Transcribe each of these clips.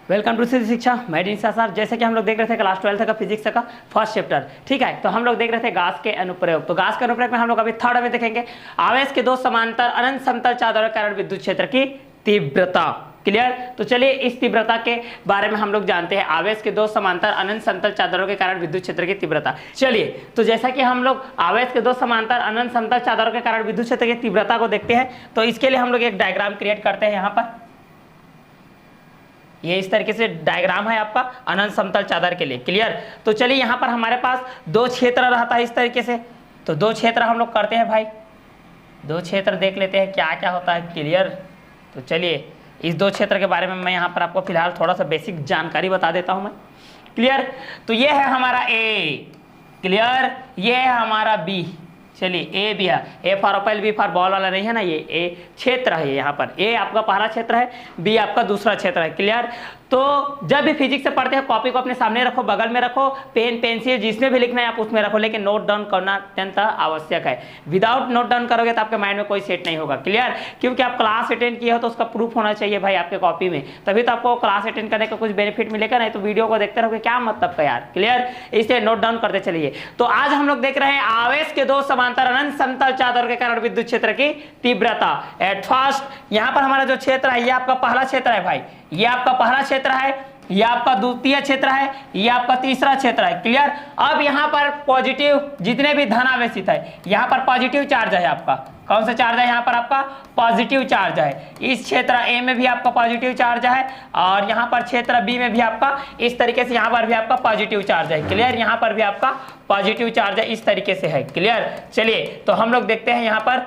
Welcome to सिद्धि शिक्षा। मैं निशा sir. जैसे कि हम लोग देख रहे थे क्लास 12 का फिजिक्स का फर्स्ट चैप्टर, ठीक है। तो हम लोग देख रहे थे गास के अनुप्रयोग। तो गास के अनुप्रयोग में हम लोग अभी थर्ड में देखेंगे आवेश के दो समांतर अनंत समतल चादरों के कारण विद्युत क्षेत्र की तीव्रता। क्लियर। तो चलिए इस तीव्रता के बारे में हम लोग जानते हैं। आवेश के दो समांतर अनंत समतल चादरों के कारण विद्युत क्षेत्र की तीव्रता। चलिए तो जैसा कि हम लोग आवेश के दो समांतर अनंत समतल चादरों के कारण विद्युत क्षेत्र की तीव्रता को देखते हैं, तो इसके लिए हम लोग एक डायग्राम क्रिएट करते हैं। यहाँ पर ये इस तरीके से डायग्राम है आपका अनंत समतल चादर के लिए। क्लियर। तो चलिए यहाँ पर हमारे पास दो क्षेत्र रहता है इस तरीके से। तो दो क्षेत्र हम लोग करते हैं भाई, दो क्षेत्र देख लेते हैं क्या क्या होता है। क्लियर। तो चलिए इस दो क्षेत्र के बारे में मैं यहाँ पर आपको फिलहाल थोड़ा सा बेसिक जानकारी बता देता हूँ मैं। क्लियर। तो ये है हमारा ए। क्लियर। ये है हमारा बी। चलिए ए भी है, A for apple B for ball वाला नहीं है ना, ये ए क्षेत्र है। यहाँ पर ए आपका पहला क्षेत्र है, बी आपका दूसरा क्षेत्र है। क्लियर। तो जब भी फिजिक्स से पढ़ते हैं कॉपी को अपने सामने रखो, बगल में रखो, पेन पेंसिल जिसमें भी लिखना है आप उसमें रखो, लेकिन नोट डाउन करना अत्यंत आवश्यक है। विदाउट नोट डाउन करोगे तो आपके माइंड में कोई सेट नहीं होगा। क्लियर। क्योंकि आप क्लास अटेंड किए हो तो उसका प्रूफ होना चाहिए भाई आपके कॉपी में, तभी तो आपको क्लास अटेंड करने का कुछ बेनिफिट मिलेगा, नहीं तो वीडियो को देखते रहोगे क्या मतलब का यार। क्लियर। इसलिए नोट डाउन करते चलिए। तो आज हम लोग देख रहे हैं आवेश के दो समांतर अनंत समतल चादर के कारण विद्युत क्षेत्र की तीव्रता। एट फर्स्ट यहाँ पर हमारा जो क्षेत्र है ये आपका पहला क्षेत्र है भाई, ये आपका पहला क्षेत्र है, ये आपका द्वितीय क्षेत्र है, ये आपका तीसरा क्षेत्र है। क्लियर। अब यहाँ पर पॉजिटिव जितने भी धन आवेशित है, यहाँ पर पॉजिटिव चार्ज है आपका। कौन सा चार्ज है यहाँ पर आपका? पॉजिटिव चार्ज है। इस क्षेत्र ए में भी आपका पॉजिटिव चार्ज है और यहाँ पर क्षेत्र बी में भी आपका इस तरीके से यहाँ पर भी आपका पॉजिटिव चार्ज है। क्लियर। यहाँ पर भी आपका पॉजिटिव चार्ज है, इस तरीके से है। क्लियर। चलिए तो हम लोग देखते हैं यहाँ पर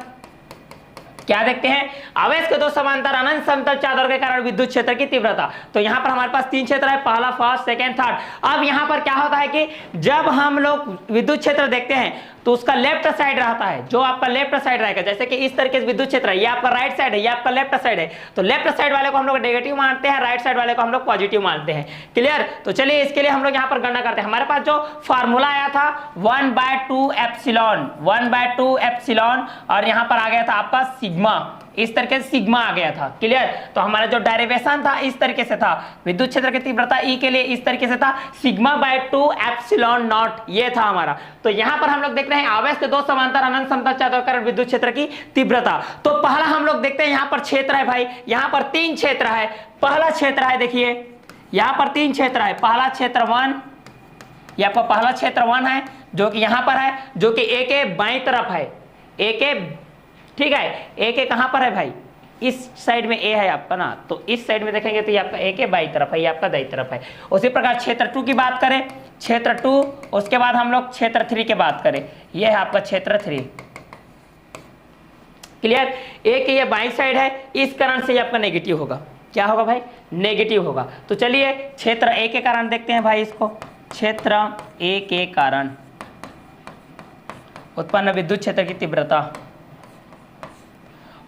क्या देखते हैं, आवेश के दो समांतर अनंत समतल चादर के कारण विद्युत क्षेत्र की तीव्रता। तो यहाँ पर हमारे पास तीन क्षेत्र है, पहला, फर्स्ट, सेकंड, थर्ड। अब यहाँ पर क्या होता है कि जब हम लोग विद्युत क्षेत्र देखते हैं तो उसका लेफ्ट साइड रहता है, जो आपका लेफ्ट साइड रहेगा। जैसे कि इस तरीके से विद्युत क्षेत्र है, ये आपका राइट साइड है, ये आपका लेफ्ट साइड है। तो लेफ्ट साइड वाले को हम लोग नेगेटिव मानते हैं, राइट साइड वाले को हम लोग पॉजिटिव मानते हैं। क्लियर। तो चलिए इसके लिए हम लोग यहाँ पर गणना करते हैं। हमारे पास जो फार्मूला आया था 1/2 एप्सिलॉन, 1/2 एप्सिलॉन, और यहाँ पर आ गया था आपका सिग्मा, इस तरीके से सिग्मा आ गया था। क्लियर। तो हमारा जो डेरिवेशन था इस तरीके से था, विद्युत क्षेत्र की तीव्रता ई के लिए इस तरीके से था, सिग्मा/2 एप्सिलॉन नॉट, ये था हमारा। तो यहाँ पर हम लोग देख रहे हैं आवेश के दो समांतर अनंत समतल चादर कारण विद्युत क्षेत्र की तीव्रता। तो पहला हम लोग देखते हैं यहाँ पर क्षेत्र है भाई, यहाँ पर तीन क्षेत्र है। पहला क्षेत्र है, देखिए यहाँ पर तीन क्षेत्र है। पहला क्षेत्र 1, ये आपका पहला क्षेत्र 1 है जो कि यहाँ पर है, जो कि ए के बाईं तरफ है, ए के, ठीक है, ए के कहां पर है भाई? इस साइड में ए है आपका ना, तो इस साइड में देखेंगे तो ये आपका ए के बाई तरफ है, ये आपका दाई तरफ है। उसी प्रकार क्षेत्र 2 की बात करें, क्षेत्र 2, उसके बाद हम लोग क्षेत्र 3 की बात करें, ये है आपका क्षेत्र 3। क्लियर। ए के ये बाई साइड है, इस कारण से ये आपका नेगेटिव होगा। क्या होगा भाई? नेगेटिव होगा। तो चलिए क्षेत्र ए के कारण देखते हैं भाई इसको। क्षेत्र ए के कारण उत्पन्न विद्युत क्षेत्र की तीव्रता,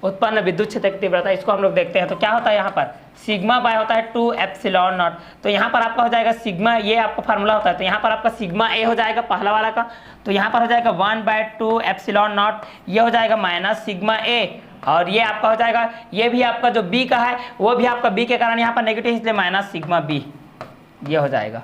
उत्पन्न विद्युत क्षेत्र की तीव्रता, इसको हम लोग देखते हैं। तो क्या होता है यहाँ पर? सिग्मा बाय होता है 2 एप्सिलॉन नॉट। तो यहाँ पर आपका हो जाएगा सिग्मा, ये आपका फार्मूला होता है, तो यहाँ पर आपका सिग्मा ए हो जाएगा पहला वाला का, तो यहाँ पर हो जाएगा 1/2 एप्सिलॉन नॉट, ये हो जाएगा माइनस सिग्मा ए, और ये आपका हो जाएगा, ये भी आपका जो बी का है वो भी आपका बी के कारण यहाँ पर नेगेटिव, इसलिए माइनस सिग्मा बी, ये हो जाएगा।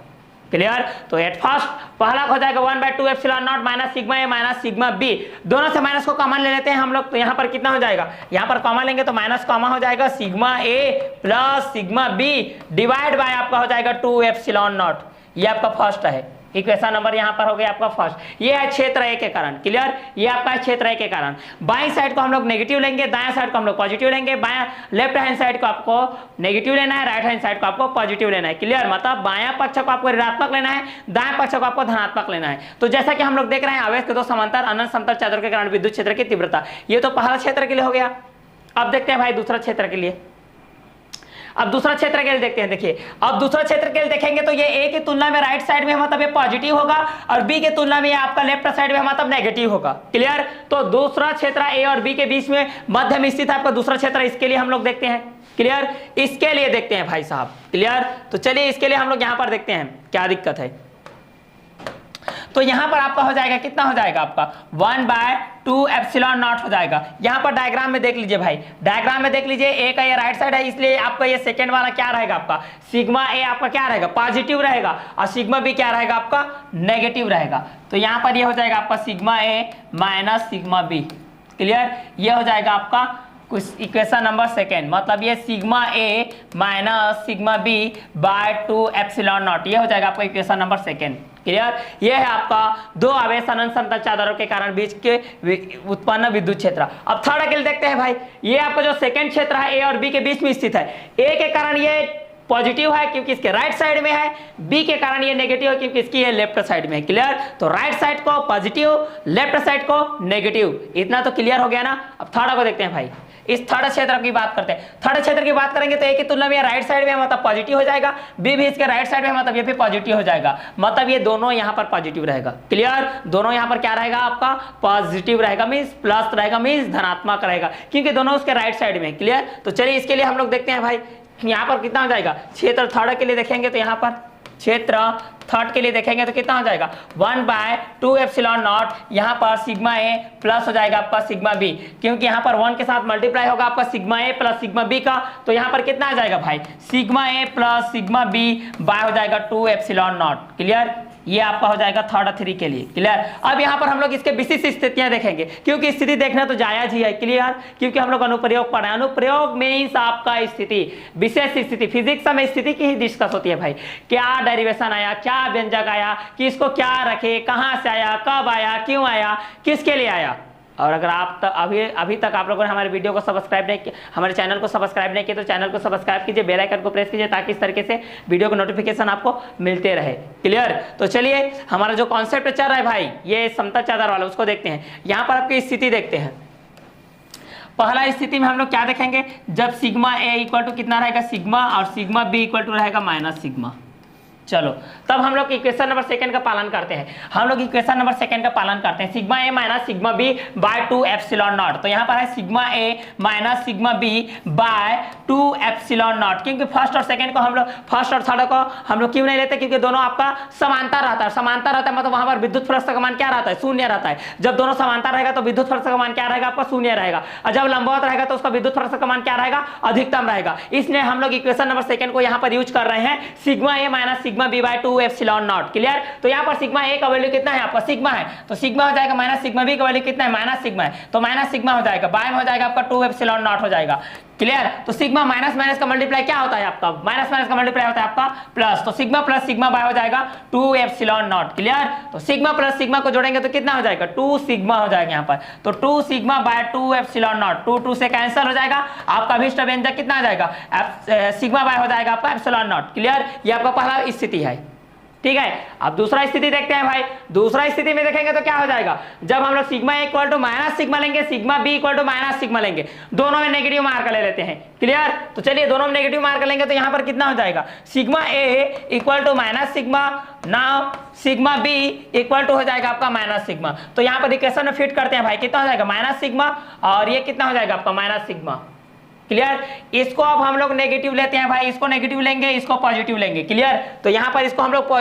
क्लियर। तो एट फर्स्ट पहला हो जाएगा 1/2 epsilon naught minus sigma A minus sigma B. दोनों से माइनस को कॉमन ले लेते हैं हम लोग, तो यहाँ पर कितना हो जाएगा? यहाँ पर कॉमन लेंगे तो माइनस कॉमन हो जाएगा, sigma A plus sigma B divide by आपका हो जाएगा 2 एप्सिलॉन नॉट। ये आपका फर्स्ट है, इक्वेशन नंबर यहाँ पर हो गया आपका फर्स्ट। ये है क्षेत्र ए के कारण। क्लियर। ये आपका है क्षेत्र ए के कारण। बाएं साइड को हम लोग नेगेटिव लेंगे, दाएं साइड को हम लोग पॉजिटिव लेंगे। बाएं लेफ्ट हैंड साइड को आपको नेगेटिव लेना है, राइट हैंड साइड को आपको पॉजिटिव लेना है। क्लियर। मतलब बायां पक्ष को आपको ऋणात्मक लेना है, दाएं पक्ष को आपको धनात्मक लेना है। तो जैसा कि हम लोग देख रहे हैं आवेश के दो समांतर अनंत समतल चादर के कारण विद्युत क्षेत्र की तीव्रता, ये तो पहला क्षेत्र के लिए हो गया। अब देखते हैं भाई दूसरा क्षेत्र के लिए। अब दूसरा क्षेत्र के लिए देखते हैं। देखिए अब दूसरा क्षेत्र के लिए देखेंगे तो ये ए की तुलना में राइट साइड में मतलब ये पॉजिटिव होगा, और बी की तुलना में ये आपका लेफ्ट साइड में मतलब नेगेटिव होगा। क्लियर। तो दूसरा क्षेत्र ए और बी के बीच में मध्य में स्थित है आपका दूसरा क्षेत्र, इसके लिए हम लोग देखते हैं। क्लियर। इसके लिए देखते हैं भाई साहब। क्लियर। तो चलिए इसके लिए हम लोग यहाँ पर देखते हैं क्या दिक्कत है। तो यहाँ पर आपका हो जाएगा कितना हो जाएगा आपका 1/2 एप्सिलॉन नॉट हो जाएगा। यहाँ पर डायग्राम में देख लीजिए भाई, डायग्राम में देख लीजिए ए का ये राइट साइड है, इसलिए आपका ये सेकंड वाला क्या रहेगा आपका सिग्मा ए आपका क्या रहेगा पॉजिटिव रहेगा और सिग्मा बी क्या रहेगा आपका नेगेटिव रहेगा। तो यहाँ पर ये हो जाएगा आपका sigma A minus sigma B. Clear, ये हो जाएगा आपका कुछ इक्वेशन नंबर सेकेंड, मतलब ये sigma A minus sigma B by 2 epsilon not, ये हो जाएगा आपका इक्वेशन नंबर सेकेंड। क्लियर, ये है आपका दो आवेश अनंत समतल चादरों के कारण बीच के उत्पन्न विद्युत क्षेत्र। अब थर्ड के लिए देखते हैं भाई, ये आपका जो सेकेंड क्षेत्र है ए और बी के बीच में स्थित है। ए के कारण ये पॉजिटिव है क्योंकि इसके राइट साइड में है, बी के कारण ये नेगेटिव है क्योंकि इसकी ये लेफ्ट साइड में है। क्लियर, तो राइट साइड को पॉजिटिव, लेफ्ट साइड को नेगेटिव, इतना तो क्लियर हो गया ना। अब थर्ड को देखते हैं भाई, इस थर्ड क्षेत्र की बात करते हैं। थर्ड क्षेत्र की बात करेंगे तो ए की तुलना में राइट साइड में मतलब पॉजिटिव हो जाएगा, बी भी इसके राइट साइड में मतलब ये भी पॉजिटिव हो जाएगा, मतलब ये दोनों यहाँ पर पॉजिटिव रहेगा। क्लियर, दोनों यहाँ पर क्या रहेगा आपका पॉजिटिव रहेगा, मींस प्लस रहेगा, मींस धनात्मक रहेगा क्योंकि दोनों उसके राइट साइड में। क्लियर, तो चलिए इसके लिए हम लोग देखते हैं भाई यहाँ पर कितना हो जाएगा। क्षेत्र थर्ड के लिए देखेंगे तो यहाँ पर क्षेत्र थर्ड के लिए देखेंगे तो कितना हो जाएगा 1/2 एप्सिलॉन नॉट, यहाँ पर सिग्मा ए प्लस हो जाएगा आपका सिग्मा बी, क्योंकि यहाँ पर 1 के साथ मल्टीप्लाई होगा आपका sigma A plus sigma B का, तो यहाँ पर कितना आ जाएगा भाई sigma A plus sigma B bye हो जाएगा 2 एप्सिलॉन नॉट। क्लियर, ये आपका हो जाएगा थर्ड 3 के लिए। क्लियर, अब यहाँ पर हम लोग इसके विशिष्ट स्थितियां देखेंगे क्योंकि स्थिति देखना तो जायज ही है। क्लियर, क्योंकि हम लोग अनुप्रयोग पढ़े, अनुप्रयोग में आपका स्थिति विशेष स्थिति, फिजिक्स में स्थिति की ही डिस्कस होती है भाई, क्या डेरिवेशन आया, क्या व्यंजक आया, किसको क्या रखे, कहाँ से आया, कब आया, क्यों आया, किसके लिए आया। और अगर आप अभी तक आप लोगों ने हमारे वीडियो को सब्सक्राइब नहीं किया, हमारे चैनल को सब्सक्राइब नहीं किया तो चैनल को सब्सक्राइब कीजिए, बेल आइकन को प्रेस कीजिए ताकि इस तरीके से वीडियो का नोटिफिकेशन आपको मिलते रहे। क्लियर, तो चलिए हमारा जो कॉन्सेप्ट चल रहा है भाई ये समतल चादर वाला, उसको देखते हैं। यहाँ पर आपकी स्थिति देखते हैं। पहला स्थिति में हम लोग क्या देखेंगे, जब सिग्मा ए इक्वल टू कितना रहेगा सिग्मा और सिग्मा बी इक्वल टू रहेगा माइनस सिग्मा। चलो तब हम लोग इक्वेशन नंबर सेकंड का पालन करते हैं, हम लोग इक्वेशन नंबर सेकंड का पालन करते हैं, sigma A minus sigma B by 2 epsilon naught. तो यहाँ पर है sigma A minus sigma B by 2 epsilon naught, क्योंकि फर्स्ट और सेकंड को हम लोग, फर्स्ट और थर्ड को हम लोग क्यों नहीं लेते, क्योंकि दोनों आपका समांतर रहता है। समांतर रहता है मतलब वहां पर विद्युत फ्लक्स का मान क्या रहता है, शून्य रहता है। जब दोनों समांतर रहेगा तो विद्युत फ्लक्स का मान क्या रहेगा आपका शून्य रहेगा, और जब लंबवत रहेगा तो उसका विद्युत फ्लक्स का मान क्या रहेगा अधिकतम रहेगा। इसलिए हम लोग इक्वेशन नंबर सेकंड को यहाँ पर यूज कर रहे हैं, sigma A minus sigma B by 2 epsilon naught. Clear, तो यहाँ पर सिग्मा ए का वैल्यू कितना है आपका सिग्मा है, तो सिग्मा हो जाएगा माइनस सिग्मा बी का वैल्यू कितना है माइनस सिग्मा है, तो माइनस सिग्मा हो जाएगा, बाय में हो जाएगा आपका 2 एप्सिलॉन नॉट हो जाएगा। क्लियर, तो सिग्मा माइनस माइनस का मल्टीप्लाई क्या होता है आपका, माइनस माइनस का मल्टीप्लाई होता है आपका प्लस, तो सिग्मा प्लस सिग्मा बाय हो जाएगा 2 एप्सिलॉन नॉट। क्लियर, तो सिग्मा प्लस सिग्मा को जोड़ेंगे तो कितना हो जाएगा 2 सिग्मा हो जाएगा यहाँ पर, तो 2 सिग्मा बाय 2 एप्सिलॉन नॉट, 2 से कैंसिल हो जाएगा, आपका अभिष्ट व्यंजक कितना आ जाएगा सिग्मा बाय हो जाएगा आपका एप्सिलॉन नॉट। क्लियर, ये आपका पहला स्थिति है। ठीक है, अब दूसरा स्थिति देखते हैं भाई। दूसरा स्थिति में देखेंगे तो क्या हो जाएगा, जब हम लोग sigma A equal to minus sigma लेंगे, sigma B equal to minus sigma लेंगे, दोनों में नेगेटिव मार्क ले लेते हैं। क्लियर, तो चलिए दोनों में नेगेटिव मार्क लेंगे तो यहाँ पर कितना हो जाएगा sigma A equal to minus sigma, now sigma B equal to हो जाएगा आपका माइनस सिग्मा। तो यहाँ पर इक्वेशन में फिट करते हैं भाई, कितना हो जाएगा माइनस सिग्मा और ये कितना हो जाएगा आपका माइनस सिग्मा। क्लियर, इसको अब हम लोग नेगेटिव लेते हैं भाई, इसको नेगेटिव लेंगे, इसको पॉजिटिव लेंगे। क्लियर, तो यहाँ पर इसको हम लोग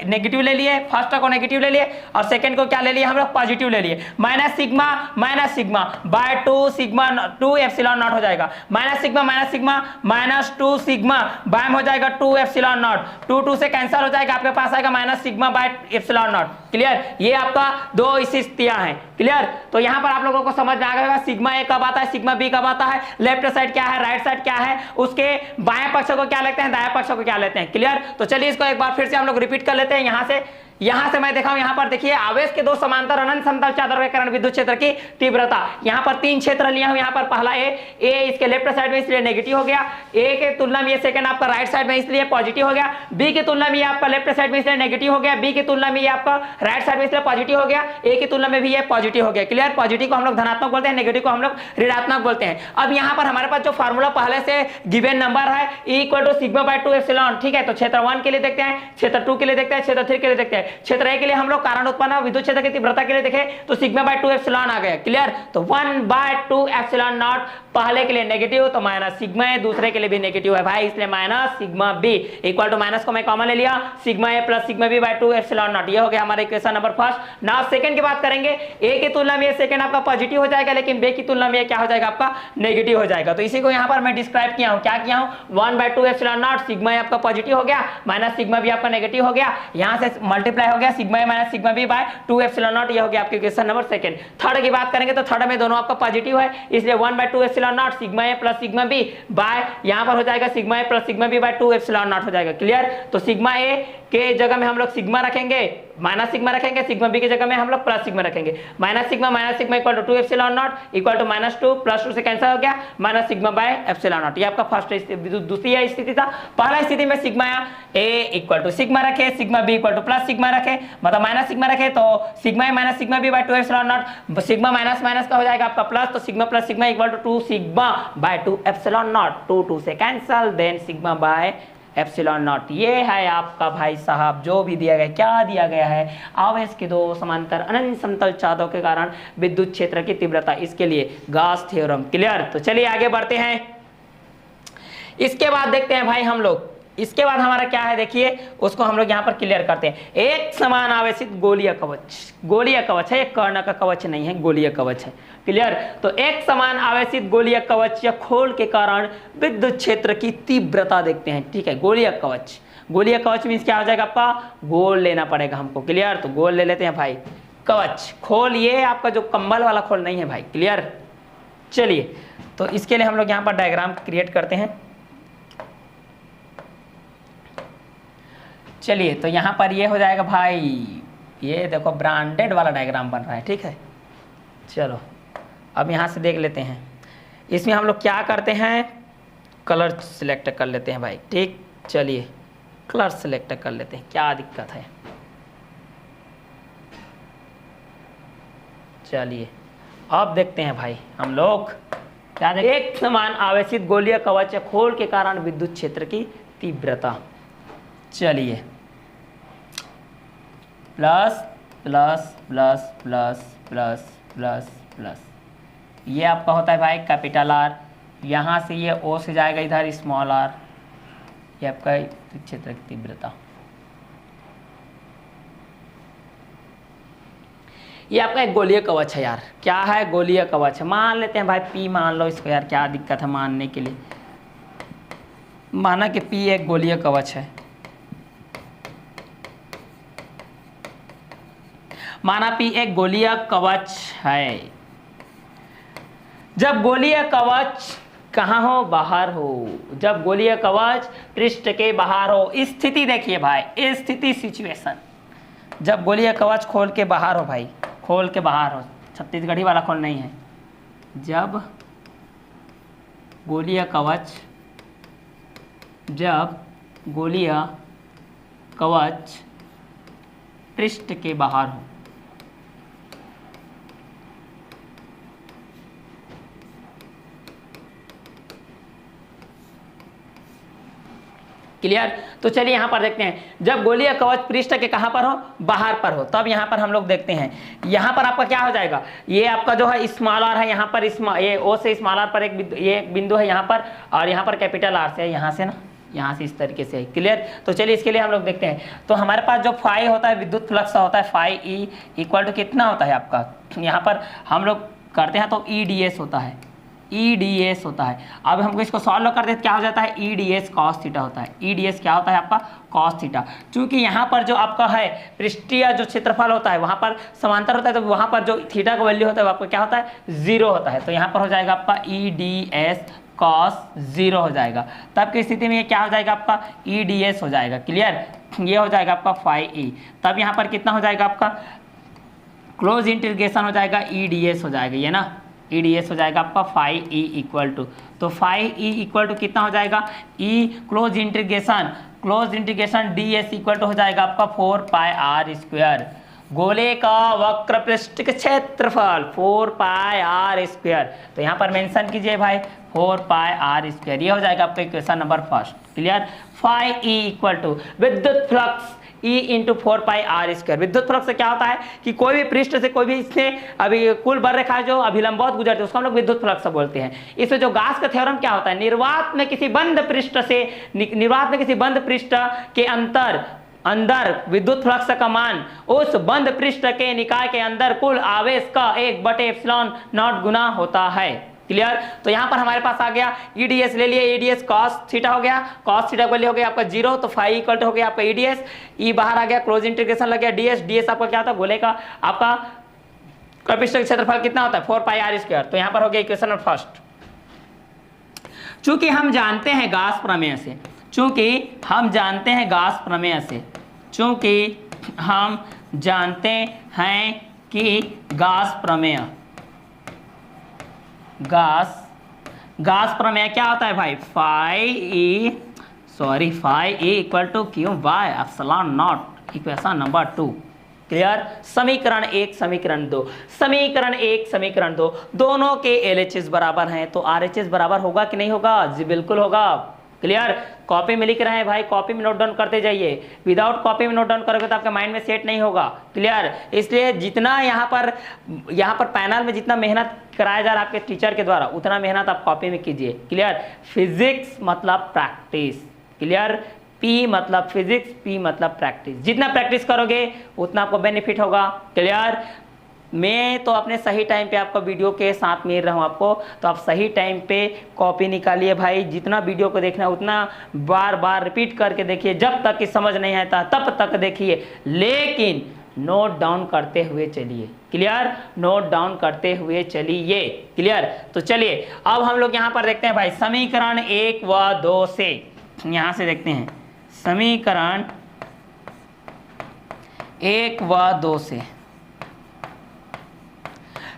नेगेटिव ले लिए, फर्स्ट को नेगेटिव ले लिए और सेकंड को क्या ले लिए हम लोग पॉजिटिव ले लिए, minus sigma by 2 sigma 2 epsilon naught हो जाएगा, minus sigma minus 2 sigma bye में हो जाएगा 2 एप्सिलॉन नॉट, 2 से कैंसिल हो जाएगा, आपके पास आएगा minus sigma by epsilon naught. Clear, ये आपका दो स्थितियां हैं। क्लियर, तो यहाँ पर आप लोगों को समझ में आ गया सिग्मा ए कब आता है, सिग्मा बी कब आता है, लेफ्ट साइड क्या है, राइट साइड क्या है, उसके बाएं पक्ष को क्या लेते हैं, दाएं पक्ष को क्या लेते हैं। क्लियर, तो चलिए इसको एक बार फिर से हम लोग रिपीट कर लेते हैं। यहां से मैं दिखाऊं, यहां पर देखिए आवेश के दो समांतर अनंत समतल चादरों के कारण विद्युत क्षेत्र की तीव्रता, यहां पर 3 क्षेत्र लिया हूं। यहां पर पहला ए इसके लेफ्ट साइड में इसलिए नेगेटिव हो गया, ए के तुलना में ये सेकंड आपका राइट साइड में इसलिए पॉजिटिव हो गया, बी की तुलना में ये आपका लेफ्ट साइड में इसलिए नेगेटिव हो गया, बी की तुलना में ये आपका राइट साइड में इसलिए पॉजिटिव हो गया, ए की तुलना में भी ये पॉजिटिव हो गया। क्लियर, पॉजिटिव को हम लोग धनात्मक बोलते हैं, नेगेटिव को हम लोग ऋणात्मक बोलते हैं। अब यहां पर हमारे पास जो फार्मूला पहले से गिवन नंबर है E = सिग्मा बाय 2 एप्सिलॉन। ठीक है, तो क्षेत्र 1 के लिए देखते हैं, क्षेत्र 2 के लिए देखते हैं, क्षेत्र 3 के लिए देखते हैं। क्षेत्र A के लिए हम लोग कारण उत्पन्न विद्युत क्षेत्र की तीव्रता के लिए देखें तो सिग्मा बाय 2 एप्सिलॉन आ गया। क्लियर, तो 1/2 एप्सिलॉन नॉट पहले के लिए नेगेटिव तो माइनस सिग्मा ए, दूसरे के लिए भी नेगेटिव है भाई, इसलिए minus sigma B equal to minus को मैं कॉमन ले लिया, sigma A plus sigma B by 2 epsilon not, ये हो गया हमारा equation number first. Now second की बात करेंगे, ए की तुलना में सेकंड आपका पॉजिटिव हो जाएगा, लेकिन बी की तुलना में क्या हो जाएगा आपका नेगेटिव हो जाएगा। तो इसी को यहाँ पर मैं डिस्क्राइब किया हूँ, क्या किया हूँ, 1/2 एप्सिलॉन नॉट, सिग्मा आपका पॉजिटिव हो गया माइनस सिग्मा बी आपका नेगेटिव हो गया, यहाँ से मल्टीप्लाई हो गया sigma A minus sigma B by 2 epsilon not, ये हो गया आपके इक्वेशन नंबर सेकंड। थर्ड की बात करेंगे तो थर्ड में दोनों आपका पॉजिटिव है, इसलिए 1/2 epsilon not sigma A plus sigma B by यहाँ पर हो जाएगा sigma A plus sigma B by 2 epsilon naught हो जाएगा। क्लियर? तो सिग्मा ए के जगह में हम लोग सिग्मा रखेंगे, माइनस सिग्मा रखेंगे, सिग्मा बी की जगह में हम लोग प्लस सिग्मा रखेंगे, minus sigma equal to 2 epsilon naught equal to -2 plus 2 से कैंसिल हो गया minus sigma by epsilon not. ये आपका फर्स्ट स्थिति। दूसरी स्थिति था, पहला स्थिति में sigma A equal to sigma रखे, sigma B equal to plus sigma रखे, मतलब माइनस सिग्मा रखे तो sigma A minus sigma B by 2 epsilon not, sigma minus minus का हो जाएगा आपका प्लस, तो sigma plus sigma equal to 2 sigma by 2 epsilon nought, 2 से cancel, then sigma by epsilon not. ये है आपका भाई साहब जो भी दिया गया, क्या दिया गया है, आवेश के दो समांतर अनंत समतल चादों के कारण विद्युत क्षेत्र की तीव्रता, इसके लिए गॉस थ्योरम। क्लियर? तो चलिए आगे बढ़ते हैं। इसके बाद देखते हैं भाई हम लोग, इसके बाद हमारा क्या है देखिए, उसको हम लोग यहाँ पर क्लियर करते हैं। एक समान आवेशित गोलीय कवच, गोलीय कवच है, एक कर्ण का कवच नहीं है, गोलीय कवच है। क्लियर? तो एक समान आवेशित गोलीय कवच या खोल के कारण विद्युत क्षेत्र की तीव्रता देखते हैं। ठीक है, गोलीय कवच, गोलीय कवच मीन्स क्या हो जाएगा आपका, गोल लेना पड़ेगा हमको। क्लियर? तो गोल ले लेते हैं भाई, कवच खोल, ये आपका जो कंबल वाला खोल नहीं है भाई। क्लियर? चलिए, तो इसके लिए हम लोग यहाँ पर डायग्राम क्रिएट करते हैं। चलिए, तो यहाँ पर ये हो जाएगा भाई, ये देखो ब्रांडेड वाला डायग्राम बन रहा है। ठीक है, चलो अब यहाँ से देख लेते हैं। इसमें हम लोग क्या करते हैं, कलर सिलेक्ट कर लेते हैं भाई। ठीक, चलिए कलर सिलेक्ट कर लेते हैं, क्या दिक्कत है। चलिए अब देखते हैं भाई हम लोग क्या देखें, एक समान आवेशित गोलीय कवच खोल के कारण विद्युत क्षेत्र की तीव्रता। चलिए, plus plus plus plus plus plus plus, ये आपका होता है भाई कैपिटल आर, यहाँ से ये ओ से जाएगा इधर स्मॉल आर, ये आपका क्षेत्र की तीव्रता। ये आपका एक गोलीय कवच है यार, क्या है, गोलीय कवच है, मान लेते हैं भाई पी मान लो इसको यार, क्या दिक्कत है मानने के लिए, माना कि पी एक गोलीय कवच है, माना पी एक गोलीय कवच है। जब गोलीय कवच कहाँ हो, बाहर हो, जब गोलीय कवच पृष्ठ के बाहर हो, स्थिति देखिए भाई, स्थिति सिचुएशन, जब गोलीय कवच खोल के बाहर हो भाई, खोल के बाहर हो, छत्तीसगढ़ी वाला खोल नहीं है, जब गोलीय कवच, जब गोलीय कवच पृष्ठ के बाहर हो, क्लियर? तो चलिए यहाँ पर देखते हैं, जब गोलीय कवच पृष्ठ के कहाँ पर हो, बाहर पर हो, तब यहाँ पर हम लोग देखते हैं, यहाँ पर आपका क्या हो जाएगा, ये आपका जो है स्मॉल आर है, यहाँ पर ये ओ से स्मॉल आर पर एक बिंदु है यहाँ पर, और यहाँ पर कैपिटल आर से है, यहाँ से ना, यहाँ से इस तरीके से है। क्लियर? तो चलिए इसके लिए हम लोग देखते हैं। तो हमारे पास जो फाई होता है, विद्युत फ्लक्स होता है, फाई ई इक्वल टू कितना होता है आपका, यहाँ पर हम लोग करते हैं तो ई डी एस होता है, ई डी एस होता है। अब हमको इसको सॉल्व कर देते, क्या हो जाता है, ई डी एस कॉस थीटा होता है, ई डी एस क्या होता है आपका, कॉस थीटा। चूंकि यहाँ पर जो आपका है पृष्ठीय जो क्षेत्रफल होता है वहाँ पर समांतर होता है, तो वहाँ पर जो थीटा का वैल्यू होता है वो आपका क्या होता है, 0 होता है। तो यहाँ पर हो जाएगा आपका ई डी एस कॉस 0 हो जाएगा। तब की स्थिति में ये क्या हो जाएगा आपका, ई डी एस हो जाएगा। क्लियर? ये हो जाएगा आपका फाई ई, तब यहाँ पर कितना हो जाएगा आपका, क्लोज इंटीग्रेशन हो जाएगा, ई डी एस हो जाएगा, ये ना ई डी एस हो जाएगा आपका फाई ई इक्वल टू, तो फाई ई इक्वल टू कितना हो जाएगा, E close integration D S equal to हो जाएगा आपका 4 पाई आर स्क्वायर, गोले का वक्र पृष्ठ का क्षेत्रफल 4 पाई आर स्क्वायर। तो यहाँ पर मेंशन कीजिए भाई 4 पाई आर स्क्वायर, ये हो जाएगा आपका equation number first. Clear? Phi E equal to विद्युत flux E into 4 pi R square. विद्युत फ्लक्स से क्या होता है कि कोई भी पृष्ठ से कोई भी इससे अभी कुल बर रेखा जो अभिलंबवत गुजरती है उसको हम लोग विद्युत फ्लक्स बोलते हैं। इसमें जो गास का थ्योरम क्या होता है, निर्वात में किसी बंद पृष्ठ से, निर्वात में किसी बंद पृष्ठ के अंतर अंदर विद्युत फ्लक्स का मान उस बंद पृष्ठ के निकाय के अंदर कुल आवेश का 1/ε0 गुना होता है। क्लियर। तो यहां पर हमारे पास आ गया ईडीएस ले लिए, ईडीएस cos थीटा हो गया, cos थीटा का वैल्यू हो गया आपका 0, तो फाई इक्वल टू हो गया आपका ईडीएस, ई बाहर आ गया, क्लोज इंटीग्रेशन लग गया डीएस, डीएस आपका क्या था गोले का आपका पृष्ठ का क्षेत्रफल कितना होता है 4πr²। तो यहां पर हो गया इक्वेशन नंबर फर्स्ट। चूंकि हम जानते हैं गाउस प्रमेय से, चूंकि हम जानते हैं गाउस प्रमेय से, चूंकि हम जानते हैं कि गाउस प्रमेय, गाउस प्रमेय क्या होता है भाई, phi E equal to Q by epsilon naught, equation number 2। Clear. समीकरण 1 समीकरण 2, समीकरण 1 समीकरण 2 दोनों के एलएचएस बराबर हैं, तो आरएचएस बराबर होगा कि नहीं होगा, जी बिल्कुल होगा। क्लियर। कॉपी में लिख रहे हैं भाई, कॉपी में नोट डाउन करते जाइए, विदाउट कॉपी में नोट डाउन करोगे तो आपके माइंड में सेट नहीं होगा। क्लियर। इसलिए जितना यहाँ पर पैनल में जितना मेहनत कराया जा रहा है आपके टीचर के द्वारा, उतना मेहनत आप कॉपी में कीजिए। क्लियर। फिजिक्स मतलब प्रैक्टिस। क्लियर। पी मतलब फिजिक्स, पी मतलब प्रैक्टिस, जितना प्रैक्टिस करोगे उतना आपको बेनिफिट होगा। क्लियर। मैं तो अपने सही टाइम पे आपको वीडियो के साथ मिल रहा हूँ आपको, तो आप सही टाइम पे कॉपी निकालिए भाई, जितना वीडियो को देखना है उतना बार बार रिपीट करके देखिए, जब तक कि समझ नहीं आता तब तक देखिए, लेकिन नोट डाउन करते हुए चलिए। क्लियर। नोट डाउन करते हुए चलिए। क्लियर। तो चलिए अब हम लोग यहाँ पर देखते हैं भाई समीकरण 1 व 2 से, यहाँ से देखते हैं समीकरण 1 व 2 से,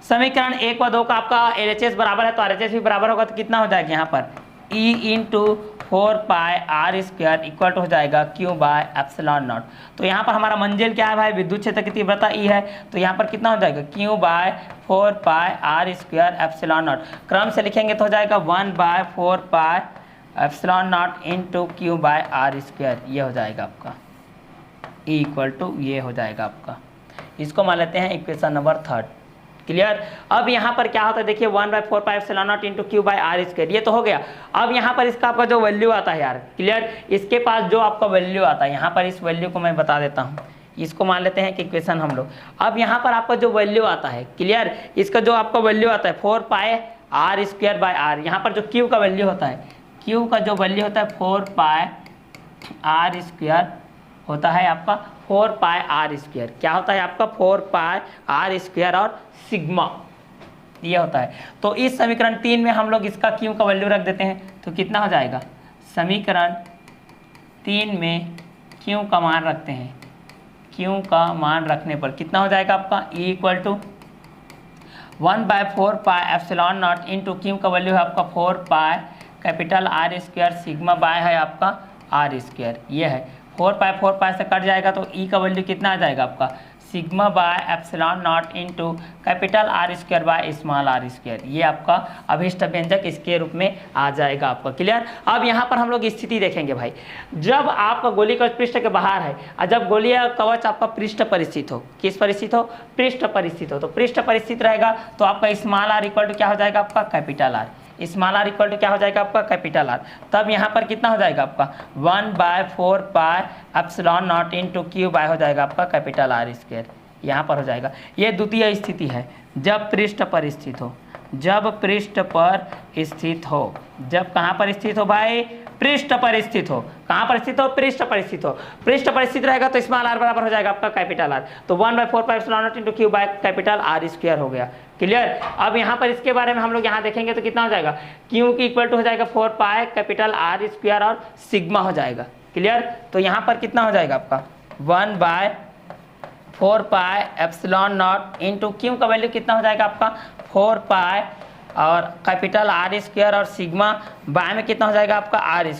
समीकरण 1 व 2 का आपका एलएचएस बराबर है, तो आरएचएस भी बराबर होगा, तो कितना हो जाएगा यहाँ पर E into 4πr² equal to हो जाएगा Q बाय एप्सिलॉन नॉट। तो यहाँ पर हमारा मंजिल क्या है भाई, विद्युत क्षेत्र की तीव्रता E है, तो यहाँ पर कितना हो जाएगा Q bye 4πr² epsilon not. क्रम से लिखेंगे तो हो जाएगा 1/4π epsilon not into Q by r², ये हो जाएगा आपका E इक्वल टू ये हो जाएगा आपका, इसको मान लेते हैं इक्वेशन नंबर 3। क्लियर। अब यहाँ पर क्या होता है देखिए 1/4π epsilon not into Q by r², ये तो हो गया। अब यहाँ पर इसका आपका जो वैल्यू आता है यार, क्लियर, इसके पास जो आपका वैल्यू आता है, यहाँ पर इस वैल्यू को मैं बता देता हूँ, इसको मान लेते हैं कि इक्वेशन हम लोग। अब यहाँ पर आपका जो वैल्यू आता है, क्लियर, इसका जो आपका वैल्यू आता है 4πr² बाय r, यहाँ पर जो Q का वैल्यू होता है, Q का जो वैल्यू होता है 4πr² होता है आपका 4πr², क्या होता है आपका 4πr² और सिग्मा, ये होता है। तो इस समीकरण 3 में हम लोग इसका Q का वैल्यू रख देते हैं, तो कितना हो जाएगा, समीकरण 3 में Q का मान रखते हैं, Q का मान रखने पर कितना हो जाएगा आपका E equal to 1/4π epsilon not into Q का वैल्यू है आपका 4π सिग्मा बाय है आपका r², ये है 4π से कट जाएगा, तो E का वैल्यू कितना आ जाएगा आपका sigma by epsilon not into R² by small r², ये आपका अभिष्ट व्यंजक इसके रूप में आ जाएगा आपका। क्लियर। अब यहाँ पर हम लोग स्थिति देखेंगे भाई, जब आपका गोली कवच पृष्ठ के बाहर है और जब गोलीय कवच आपका पृष्ठ पर स्थित हो, किस पर स्थित हो, पृष्ठ पर स्थित हो, तो पृष्ठ पर स्थित रहेगा तो आपका स्मॉल r इक्वल टू क्या हो जाएगा आपका capital R, small r equal to क्या हो जाएगा आपका कैपिटल R। तब यहाँ पर कितना हो जाएगा आपका 1/4π epsilon not into Q by हो जाएगा आपका कैपिटल R², यहाँ पर हो जाएगा। ये द्वितीय स्थिति है, जब पृष्ठ पर स्थित हो, जब पृष्ठ पर स्थित हो, जब कहाँ पर स्थित हो भाई, पृष्ठ पर स्थित हो, कहाँ पर स्थित हो, पृष्ठ पर स्थित हो, पृष्ठ पर स्थित रहेगा तो स्मॉल r बराबर हो जाएगा आपका कैपिटल R, तो 1/4π epsilon not into Q by capital R² हो गया। क्लियर। अब यहाँ पर इसके बारे में हम लोग यहाँ देखेंगे तो कितना हो जाएगा, Q की इक्वल टू हो जाएगा 4π कैपिटल R² और सिग्मा हो जाएगा। क्लियर। तो यहाँ पर कितना हो जाएगा आपका 1/4π एप्सिलॉन नॉट इंटू Q का वैल्यू कितना हो जाएगा आपका 4π और कैपिटल R² और सिग्मा बाय में कितना हो जाएगा आपका R²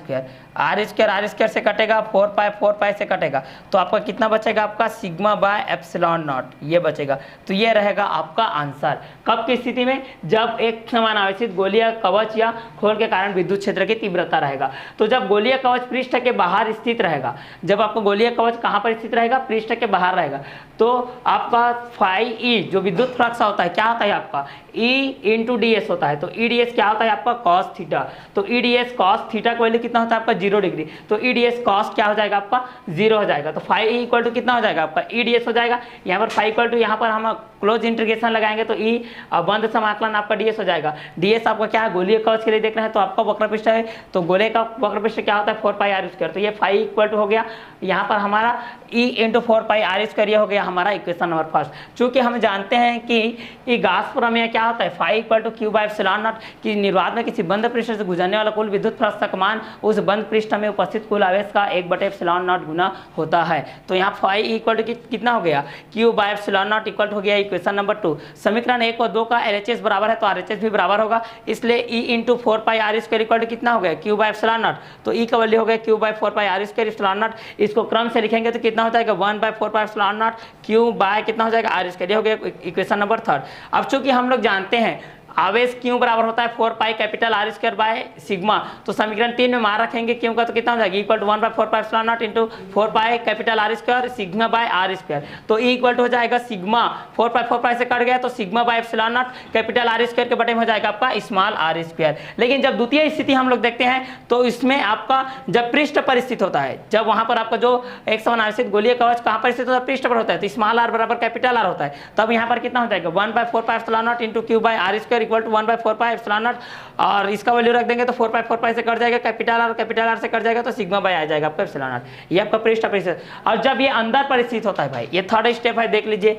से कटेगा, 4π से कटेगा, तो आपका कितना बचेगा आपका सिग्मा बाय एप्सिलॉन नॉट, ये बचेगा। तो ये रहेगा आपका आंसर। कब की स्थिति में, जब एक समान आवेशित गोलीय कवच या खोल के कारण विद्युत क्षेत्र की तीव्रता रहेगा। तो जब गोलीय कवच पृष्ठ के बाहर स्थित रहेगा, जब आपको गोलीय कवच कहाँ पर स्थित रहेगा, पृष्ठ के बाहर रहेगा, तो आपका फाई ई जो विद्युत फ्लक्स होता है क्या होता है आपका ई इंटू डी एस होता है। तो ई डी एस क्या होता है आपका कॉस थीटा। तो ई डी एस कॉस थीटा का वैल्यू कितना होता है आपका 0 डिग्री। तो ई डी एस कॉस क्या हो जाएगा आपका 0 हो जाएगा। तो फाई ई इक्वल टू कितना हो जाएगा आपका ई डी एस हो जाएगा। यहाँ पर फाई इक्वल टू यहाँ पर हम क्लोज इंटीग्रेशन लगाएंगे तो ई बंद समाकलन आपका डी एस हो जाएगा। डी एस आपका क्या है गोलीय कवच के लिए देखना है तो आपका वक्रपृष्ठ है। तो गोले का वक्रपृष्ठ क्या होता है 4 पाई आर स्क्वायर। तो ये फाई इक्वल टू हो गया यहाँ पर हमारा E into 4 pi R square, ये हो गया हमारा इक्वेशन नंबर फर्स्ट। चूंकि हम जानते हैं कि ये गाउस प्रमेय क्या होता है phi equal to Q by epsilon naught कि निर्वात में किसी बंद पृष्ठ से गुजरने वाला कुल विद्युत फ्लक्स का मान उस बंद पृष्ठ में उपस्थित कुल आवेश का 1/एप्सिलॉन नॉट गुना होता है। तो यहाँ फाई इक्वल टू कितना हो गया Q by epsilon naught equal to हो गया इक्वेशन नंबर 2। समीकरण 1 और 2 का एलएचएस बराबर है तो आरएचएस भी बराबर होगा, इसलिए E into 4 pi R square equal to कितना हो गया क्यू बाय एप्सिलॉन नॉट। तो ई का वैल्यू हो गया Q by 4 pi R square epsilon naught. इसको क्रम से लिखेंगे तो कितना हो जाएगा 1/4 pi epsilon naught Q by कितना हो जाएगा आर स्क्वायर, ये हो गया इक्वेशन नंबर 3। अब चूंकि हम लोग जानते हैं आवेश क्यों बराबर होता है 4 pi capital R square by sigma, तो समीकरण 3 में मान रखेंगे क्यों का तो कितना हो जाएगा equal to 1/4 pi epsilon not into 4 pi capital R square sigma by R square. तो ई इक्वल टू हो जाएगा सिग्मा 4 पाई से कट गया तो sigma by epsilon not capital R square के बटे में हो जाएगा आपका स्मॉल आर स्क्वायर। लेकिन जब द्वितीय स्थिति हम लोग देखते हैं तो इसमें आपका जब पृष्ठ पर स्थित होता है, जब वहां पर आपका जो एक समान आवेशित गोलीय कवच कहां पर स्थित होता है पृष्ठ पर होता है तो स्मॉल आर बराबर कैपिटल आर होता है। तब यहाँ पर कितना हो जाएगा 1/4 pi epsilon not into Q by R square equal to 1/4 epsilon naught और इसका वैल्यू रख देंगे तो 4 पाई से कट जाएगा कैपिटल आर से कट जाएगा तो सिग्मा बाय आ जाएगा आपका एप्सिलॉन नॉट। ये आपका पृष्ठ पर स्थित। और जब ये अंदर पर स्थित होता है भाई, ये थर्ड स्टेप है देख लीजिए,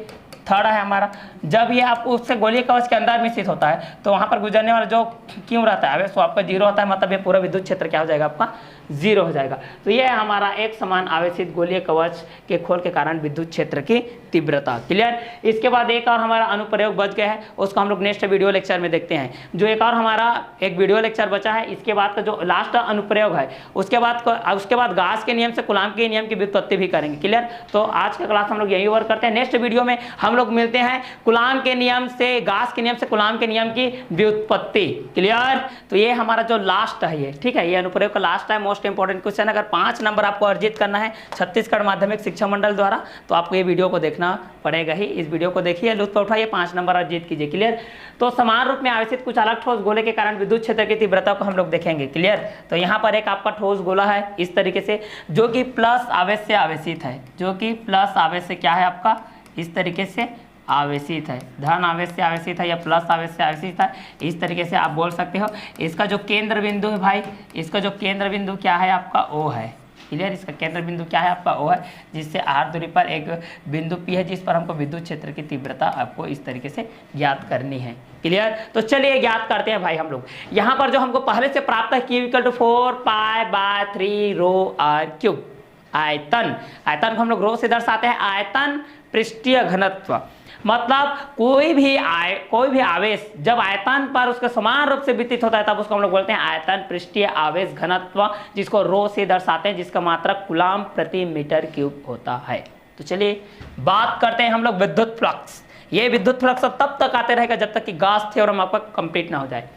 थर्ड है हमारा, जब ये आप उससे गोलीय कवच के अंदर में स्थित होता है तो वहां पर गुजरने वाला जो क्यों रहता है आवेश वो आपका 0 होता है, मतलब ये पूरा विद्युत क्षेत्र क्या हो जाएगा आपका 0 हो जाएगा। तो ये है हमारा एक समान आवेशित गोलीय कवच के खोल के कारण विद्युत क्षेत्र की तीव्रता। क्लियर। इसके बाद एक और हमारा अनुप्रयोग बच गया है, उसको हम लोग नेक्स्ट वीडियो लेक्चर में देखते हैं। जो एक और हमारा एक वीडियो लेक्चर बचा है, इसके बाद का जो लास्ट अनुप्रयोग है उसके बाद गाउस के नियम से कूलॉम के नियम की व्युत्पत्ति भी करेंगे। क्लियर। तो आज का क्लास हम लोग यही वर्क करते हैं। नेक्स्ट वीडियो में हम लोग मिलते हैं कूलॉम के नियम से गाउस के नियम से कूलॉम के नियम की व्युत्पत्ति। क्लियर। तो ये हमारा जो लास्ट है ये, ठीक है, ये अनुप्रयोग का लास्ट है, मोस्ट इंपोर्टेंट क्वेश्चन। अगर 5 नंबर आपको अर्जित करना है छत्तीसगढ़ माध्यमिक शिक्षा मंडल द्वारा तो आपको ये वीडियो को देखना पड़ेगा ही। इस वीडियो को देखिए, लुत्फ उठाइए, 5 नंबर अर्जित कीजिए। क्लियर। तो समान रूप में आवेशित कुछ अलग ठोस गोले के कारण विद्युत क्षेत्र की तीव्रता को हम लोग देखेंगे। क्लियर। तो यहाँ पर एक आपका ठोस गोला है इस तरीके से जो कि प्लस आवेश से आवेशित है, जो कि प्लस आवेश से क्या है आपका इस तरीके से आवेशित है, धन आवेश से आवेशित है या प्लस आवेश से आवेशित है, इस तरीके से आप बोल सकते हो। इसका जो केंद्र बिंदु है भाई, इसका जो केंद्र बिंदु क्या है आपका O है। क्लियर। इसका केंद्र बिंदु क्या है आपका O है, जिससे r दूरी पर एक बिंदु P है जिस पर हमको विद्युत क्षेत्र की तीव्रता आपको इस तरीके से ज्ञात करनी है। क्लियर। तो चलिए ज्ञात करते हैं भाई हम लोग। यहाँ पर जो हमको पहले से प्राप्त है Q equal to 4 pi by 3 rho r cube. आयतन को हम लोग रो से दर्शाते हैं, आयतन पृष्ठीय घनत्व, मतलब कोई भी आवेश जब आयतन पर उसके समान रूप से वितरित होता है तब उसको हम लोग बोलते हैं आयतन पृष्ठीय आवेश घनत्व, जिसको रो से दर्शाते हैं, जिसका मात्रक कूलॉम प्रति मीटर क्यूब होता है। तो चलिए बात करते हैं हम लोग विद्युत फ्लक्स। ये विद्युत फ्लक्स तब तक आते रहेगा जब तक कि गॉस थ्योरम आपका कंप्लीट ना हो जाए।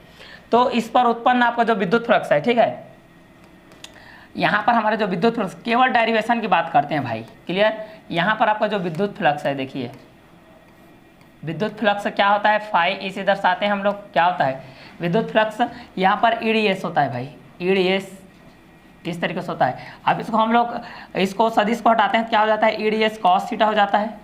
तो इस पर उत्पन्न आपका जो विद्युत फ्लक्स है, ठीक है, यहाँ पर हमारे जो विद्युत फ्लक्स, केवल डेरिवेशन की बात करते हैं भाई। क्लियर। यहाँ पर आपका जो विद्युत फ्लक्स है, देखिए विद्युत फ्लक्स क्या होता है, फाई इसे दर्शाते हैं हम लोग, क्या होता है विद्युत फ्लक्स, यहाँ पर ईडीएस होता है भाई, ईडीएस इस तरीके से होता है। अब इसको हम लोग इसको सदिश को हटाते हैं, क्या हो जाता है ईडीएस कॉस थीटा हो जाता है।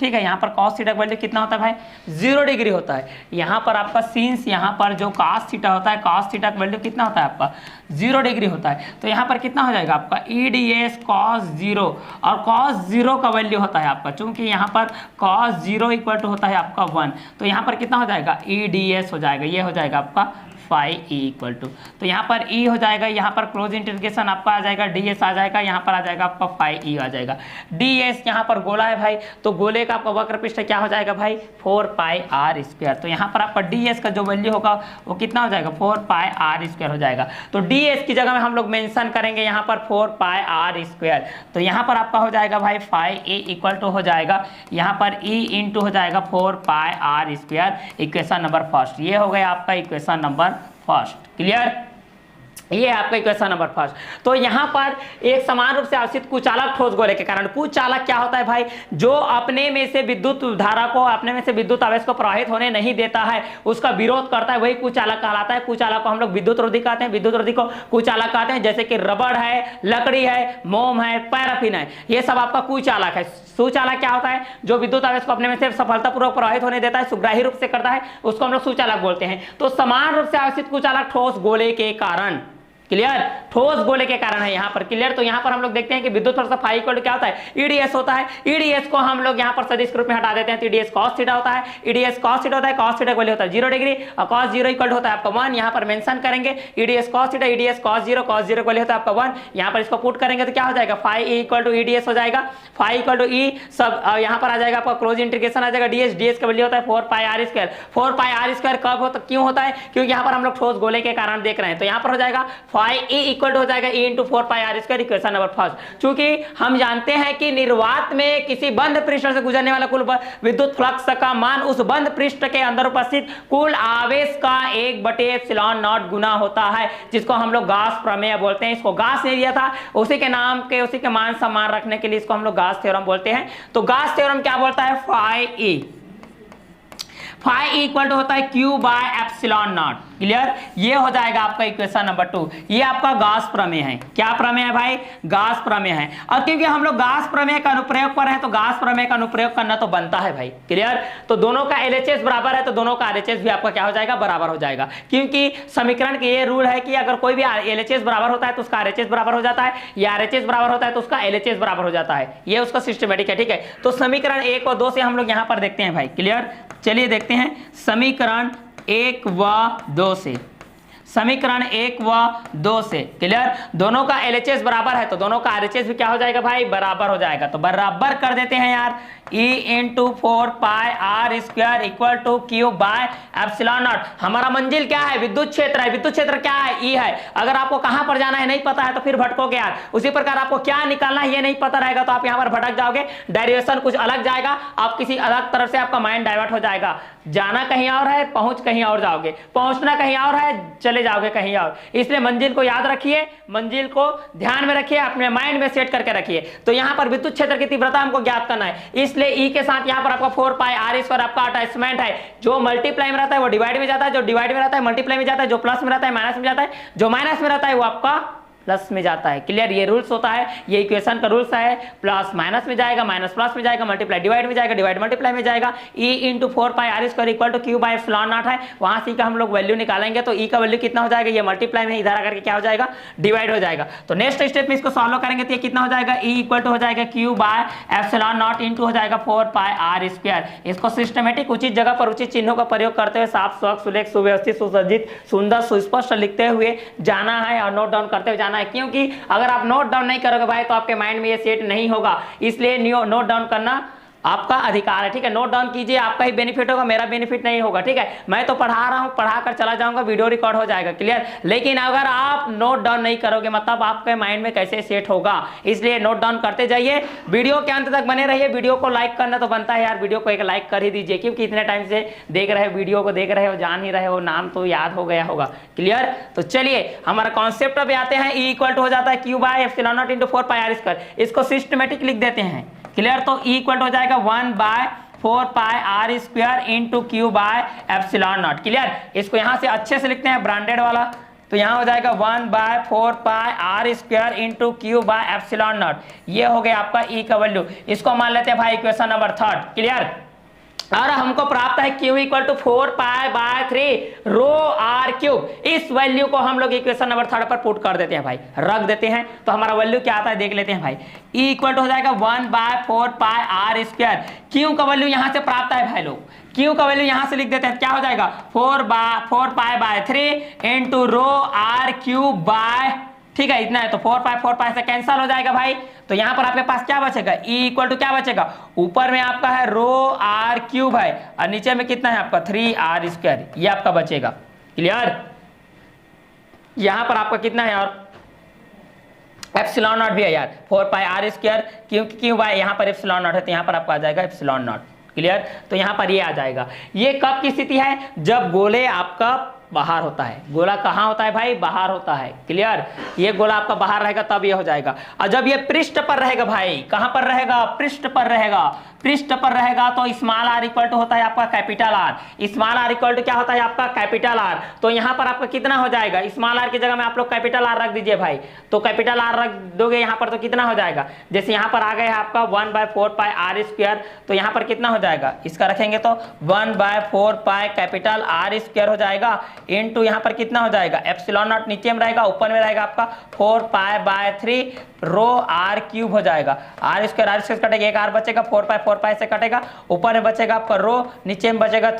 ठीक है। यहाँ पर कॉस थीटा का वैल्यू कितना होता है भाई 0 डिग्री होता है। यहाँ पर आपका सिंस यहाँ पर जो कॉस थीटा होता है, कॉस थीटा का वैल्यू कितना होता है आपका 0 डिग्री होता है। तो यहाँ पर कितना हो जाएगा आपका ईडीएस कॉस 0, और कॉस 0 का वैल्यू होता है आपका, चूंकि यहाँ पर कॉस 0 इक्वल टू होता है आपका 1, तो यहाँ पर कितना हो जाएगा ईडीएस हो जाएगा, ये हो जाएगा आपका फाई ई इक्वल टू, तो यहाँ पर ई हो जाएगा, यहाँ पर क्लोज इंटीग्रेशन आपका आ जाएगा, डीएस आ जाएगा, यहाँ पर आ जाएगा आपका फाई ई आ जाएगा। डीएस यहाँ पर गोला है भाई, तो गोले का आपका वक्र पृष्ठ क्या हो जाएगा भाई 4 पाई आर स्क्वायर। तो यहाँ पर आपका डीएस का जो वैल्यू होगा वो कितना हो जाएगा 4 पाई आर स्क्वायर हो जाएगा। तो डीएस की जगह में हम लोग मेंशन करेंगे यहाँ पर 4 पाई आर स्क्वायर। तो यहाँ पर आपका हो जाएगा भाई फाई ई इक्वल टू हो जाएगा यहाँ पर ई इंटू हो जाएगा 4 pi R square, equation number first. ये हो गया आपका इक्वेशन नंबर फर्स्ट। क्लियर। ये है आपका इक्वेशन नंबर फर्स्ट। तो यहाँ पर एक समान रूप से आश्रित कुचालक ठोस गोले के कारण, कुचालक क्या होता है भाई, जो अपने में से विद्युत धारा को, अपने में से विद्युत आवेश को प्रवाहित होने नहीं देता है, उसका विरोध करता है, वही कुचालक कहलाता है। कुचालक को हम लोग विद्युत रोधी कहते हैं, विद्युत रोधी को कुचालक कहते हैं। जैसे कि रबड़ है, लकड़ी है, मोम है, पैराफिन है, ये सब आपका कुचालक है। सुचालक क्या होता है, जो विद्युत आवेश को अपने में से सफलतापूर्वक प्रवाहित होने देता है, सुग्राही रूप से करता है, उसको हम लोग सुचालक बोलते हैं। तो समान रूप से आश्रित कुचालक ठोस गोले के कारण, क्लियर, ठोस गोले के कारण है यहाँ पर, क्लियर। तो यहाँ पर हम लोग देखते हैं कि विद्युत फोर्स फाई इक्वल टू क्या होता है, ईडीएस होता है। ईडीएस को हम लोग यहाँ पर सदिश रूप में हटा देते हैं, तो ईडीएस cos थीटा होता है, ईडीएस cos थीटा होता है, cos थीटा वैल्यू होता है 0 डिग्री और cos 0 इक्वल होता है आपका 1। यहाँ पर मेंशन करेंगे EDS cos theta, EDS cos 0 value होता है आपका 1। यहाँ पर इसको पुट करेंगे तो क्या हो जाएगा, phi E equal to EDS हो जाएगा, फाई इक्वल टू ई सब यहाँ पर आ जाएगा आपका क्लोज इंटीग्रेशन आ जाएगा डीएस, डीएस का वैल्यू होता है 4 pi R square. 4 pi R square कब होता, क्यों होता है, क्योंकि यहाँ पर हम लोग ठोस गोले के कारण देख रहे हैं। तो यहाँ पर हो जाएगा फाई ई इक्वल हो जाएगा E into 4 pi R square, equation number first. चूंकि हम जानते हैं कि निर्वात में किसी बंद पृष्ठ से गुजरने वाला कुल विद्युत फ्लक्स का मान उस बंद पृष्ठ के अंदर उपस्थित कुल आवेश का 1/ε0 गुना होता है, जिसको हम लोग गास प्रमेय बोलते हैं। इसको गास ने दिया था, उसी के नाम के, उसी के मान सम्मान रखने के लिए इसको हम लोग गास थ्योरम बोलते हैं। तो गास थ्योरम क्या बोलता है, phi E, phi equal to होता है Q by epsilon naught, clear. ये हो जाएगा आपका इक्वेशन नंबर 2। ये आपका गास प्रमेय है। क्या प्रमेय है भाई, गास प्रमेय है। और क्योंकि हम लोग गास प्रमेय का अनुप्रयोग पर हैं, तो गास प्रमेय का अनुप्रयोग करना तो बनता है भाई, क्लियर। तो दोनों का LHS बराबर है, तो दोनों का RHS भी आपका क्या हो जाएगा, बराबर हो जाएगा। क्योंकि समीकरण के ये रूल है कि अगर कोई भी LHS बराबर होता है तो उसका RHS बराबर हो जाता है, या RHS बराबर होता है तो उसका LHS बराबर हो जाता है। ये उसका सिस्टमेटिक है, ठीक है। तो समीकरण 1 और 2 से हम लोग यहाँ पर देखते हैं भाई, क्लियर। चलिए देखते हैं समीकरण 1 व 2 से, समीकरण 1 व 2 से, क्लियर। दोनों का LHS बराबर है तो दोनों का RHS भी क्या हो जाएगा भाई, बराबर हो जाएगा। तो बराबर कर देते हैं यार, E into 4 pi R square equal to Q by epsilon naught. हमारा मंजिल क्या है, विद्युत क्षेत्र है। विद्युत क्षेत्र क्या है, E है। अगर आपको कहां पर जाना है नहीं पता है तो फिर भटकोगे यार। उसी प्रकार आपको क्या निकालना है ये नहीं पता रहेगा तो आप यहां पर भटक जाओगे, डायरेक्शन कुछ अलग जाएगा, आप किसी अलग तरफ से आपका माइंड डाइवर्ट हो जाएगा। जाना कहीं और है, पहुंच कहीं और जाओगे, पहुंचना कहीं और है, चले जाओगे कहीं और। इसलिए मंजिल को याद रखिए, मंजिल को ध्यान में रखिए, अपने माइंड में सेट करके रखिए। तो यहाँ पर विद्युत क्षेत्र की तीव्रता हमको ज्ञात करना है, इसलिए ई के साथ यहाँ पर आपका 4 पाई आर स्क्वायर आपका अटैचमेंट है। जो मल्टीप्लाई में रहता है वो डिवाइड में जाता है, जो डिवाइड में रहता है मल्टीप्लाई में जाता है, जो प्लस में रहता है माइनस में जाता है, जो माइनस में रहता है वो आपका प्लस में जाता है, क्लियर। ये रूल्स होता है, ये इक्वेशन का रूल्स है। प्लस माइनस में जाएगा, माइनस प्लस में जाएगा, मल्टीप्लाई डिवाइड में जाएगा, डिवाइड मल्टीप्लाई में जाएगा। E into 4 pi R square equal to Q by epsilon naught है, वहां से का हम लोग वैल्यू निकालेंगे। तो E का वैल्यू कितना हो जाएगा, ये मल्टीप्लाई में इधर आकर के क्या हो जाएगा, डिवाइड हो जाएगा। तो नेक्स्ट स्टेप में इसको सॉल्व करेंगे तो ये कितना हो जाएगा, E इक्वल टू हो जाएगा Q by epsilon not into हो जाएगा 4 पाई आर स्क्वायर। इसको सिस्टमेटिक उचित जगह पर उचित चिन्हों का प्रयोग करते हुए साफ स्वच्छ सुलेख सुव्यवस्थित सुसज्जित सुंदर सुस्पष्ट लिखते हुए जाना है और नोट डाउन करते हुए जाना है। क्योंकि अगर आप नोट डाउन नहीं करोगे भाई तो आपके माइंड में ये सेट नहीं होगा, इसलिए नोट डाउन करना आपका अधिकार है, ठीक है। नोट डाउन कीजिए, आपका ही बेनिफिट होगा, मेरा बेनिफिट नहीं होगा, ठीक है। मैं तो पढ़ा रहा हूं, पढ़ा कर चला जाऊंगा, वीडियो रिकॉर्ड हो जाएगा, क्लियर। लेकिन अगर आप नोट डाउन नहीं करोगे मतलब आपके माइंड में कैसे सेट होगा, इसलिए नोट डाउन करते जाइए। वीडियो के अंत तक बने रहिए। वीडियो को लाइक करना तो बनता है यार, वीडियो को एक लाइक कर ही दीजिए, क्योंकि इतने टाइम से देख रहे हो, वीडियो को देख रहे हो, जान ही रहे हो, नाम तो याद हो गया होगा, क्लियर। तो चलिए हमारा कॉन्सेप्ट पे आते हैं। E इक्वल टू हो जाता है Q by epsilon not into 4 pi R square. इसको सिस्टमेटिक लिख देते हैं, क्लियर। तो E इक्वल हो जाएगा 1 by 4 pi R square into Q by epsilon naught, clear. इसको यहां से अच्छे से लिखते हैं ब्रांडेड वाला, तो यहां हो जाएगा 1 by 4 pi R square into Q by epsilon not. ये हो गया आपका E का वैल्यू। इसको मान लेते हैं भाई इक्वेशन नंबर 3, क्लियर। और हमको प्राप्त है Q equal to 4 pi by 3 rho R cube. इस वैल्यू को हम लोग इक्वेशन नंबर 3 पर पुट कर देते हैं भाई, रख देते हैं। तो हमारा वैल्यू क्या आता है देख लेते हैं भाई। E इक्वल टू हो जाएगा 1 by 4 pi R square. Q का वैल्यू यहां से प्राप्त है भाई लोग, Q का वैल्यू यहां से लिख देते हैं, क्या हो जाएगा 4 pi by 3 into rho R cube by, ठीक है, इतना है। तो 4 पाई से कैंसिल हो जाएगा भाई। तो यहां पर आपके पास क्या बचेगा, E इक्वल टू क्या बचेगा, ऊपर में आपका है रो आर क्यूब है और नीचे में कितना है आपका 3 आर स्क्वायर, ये आपका बचेगा, क्लियर। यहां पर आपका कितना है और एप्सिलॉन नॉट भी है यार, 4 पाई आर स्क्वायर, क्योंकि क्यों भाई यहाँ पर एप्सिलॉन नॉट है तो यहाँ पर आपका आ जाएगा एप्सिलॉन नॉट, क्लियर। तो यहाँ पर ये आ जाएगा। ये कब की स्थिति है, जब गोले आपका बाहर होता है। गोला कहाँ होता है भाई? बाहर होता है। क्लियर? ये गोला आपका बाहर रहेगा तब ये हो जाएगा। और जब ये पृष्ठ पर रहेगा भाई, कहां पर रहेगा? पृष्ठ पर रहेगा। पृष्ठ पर रहेगा तो स्मॉल आर इक्वल टू होता है आपका capital R. Small R equal to क्या होता है आपका? Capital R. तो यहां पर आपका कितना हो जाएगा? स्मॉल आर की जगह में आप लोग कैपिटल आर रख दीजिए भाई। तो कैपिटल आर रख दोगे यहां पर तो कितना हो जाएगा? जैसे यहां पर आ गया है आपका 1/4 पाई आर स्क्वायर, तो यहां पर कितना हो जाएगा? इसका रखेंगे तो 1/4 पाई कैपिटल आर स्क्वायर हो जाएगा, इनटू यहां पर कितना हो जाएगा? एप्सिलॉन नॉट नीचे में रहेगा, ऊपर में रहेगा आपका 4π/3 रो आर क्यूब हो जाएगा। आर स्क्वायर कटेगा, एक आर बचेगा, 4 पाई से कटेगा, ऊपर में बचेगा आपका रो, नीचे में बचेगा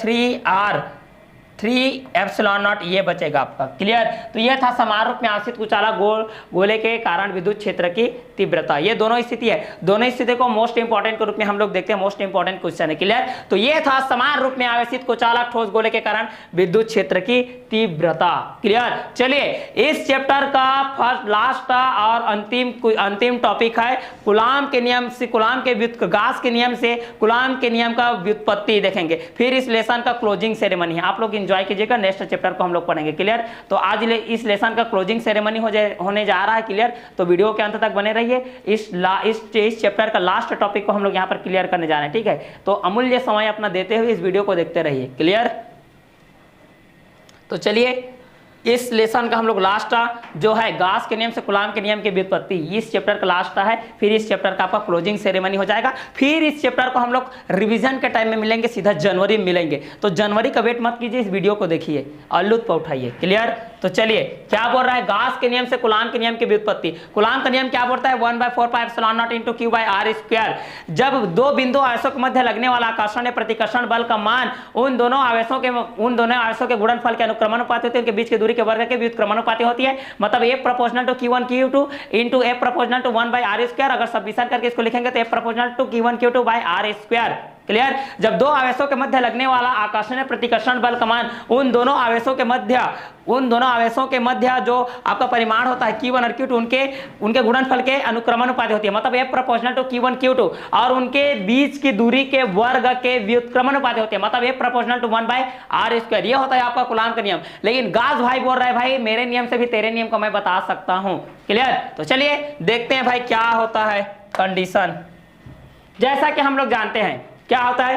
3 एप्सिलॉन नॉट, ये बचेगा आपका। क्लियर? तो ये था समान रूप में आश्रित कुचाला गोले के कारण विद्युत क्षेत्र की तीव्रता। ये दोनों स्थिति है, दोनों स्थिति को मोस्ट इंपॉर्टेंट के रूप में हम लोग देखते हैं, मोस्ट इंपॉर्टेंट क्वेश्चन है। क्लियर? तो ये था समान रूप में आवेशित कुचालक ठोस गोले के कारण विद्युत क्षेत्र की तीव्रता। क्लियर? चलिए, इस चैप्टर का फर्स्ट लास्ट और अंतिम टॉपिक है कूलाम के नियम से, गास के नियम से कूलाम के नियम का व्युत्पत्ति देखेंगे। फिर इस लेसन का क्लोजिंग सेरेमनी है, आप लोग एंजॉय कीजिएगा, नेक्स्ट चैप्टर को हम लोग पढ़ेंगे। क्लियर? तो आज इस लेसन का क्लोजिंग सेरेमनी होने जा रहा है। क्लियर? तो वीडियो के अंत तक बने रहिए। इस चैप्टर का लास्ट टॉपिक को हम लोग यहाँ पर क्लियर करने जा रहे हैं। ठीक है? तो अमूल्य समय अपना देते हुए इस वीडियो को देखते रहिए। क्लियर? तो चलिए, इस लेसन का हम लोग लास्ट जो है गास के नियम से कूलाम के नियम की व्युत्पत्ति, इस चैप्टर का लास्ट है। फिर इस चैप्टर का आपका क्लोजिंग सेरेमनी हो जाएगा। फिर इस चैप्टर को हम लोग रिवीजन के टाइम में मिलेंगे, सीधा जनवरी में मिलेंगे। तो जनवरी का वेट मत कीजिए, इस वीडियो को देखिए और लुत्फ उठाइए। क्लियर? तो चलिए, क्या बोल रहा है? गास के नियम से कूलाम के नियम की व्युत्पत्ति। कूलाम का नियम क्या बोलता है? 1/4 pi epsilon not into q/r square. जब दो बिंदु आवेशों के मध्य लगने वाला आकर्षण या प्रतिकर्षण बल का मान उन दोनों आवेशों के गुणनफल के अनुक्रमानुपाती होती है, उनके बीच की दूरी के वर्ग के व्युत्क्रमानुपाती होती है। मतलब F proportional to Q1 Q2 into F proportional to 1/r square. अगर सब्मिशन करके इसको लिखेंगे तो F proportional to Q1 Q2 by r square. Clear? जब दो आवेशों के मध्य लगने वाला आकर्षण या प्रतिकर्षण बल का मान उन दोनों आवेशों के मध्य जो आपका परिमाण होता है Q1 और Q2 उनके गुणनफल के अनुक्रमानुपाती होती है। मतलब F proportional to Q1 Q2 और उनके बीच की दूरी के वर्ग के व्युत्क्रमानुपाती होती है। मतलब F proportional to 1/r square. ये होता है आपका कूलाम का नियम। लेकिन गास भाई बोल रहा है भाई मेरे नियम से भी तेरे नियम को मैं बता सकता हूं। क्लियर? तो चलिए देखते हैं भाई क्या होता है कंडीशन। जैसा कि हम लोग जानते हैं क्या होता है,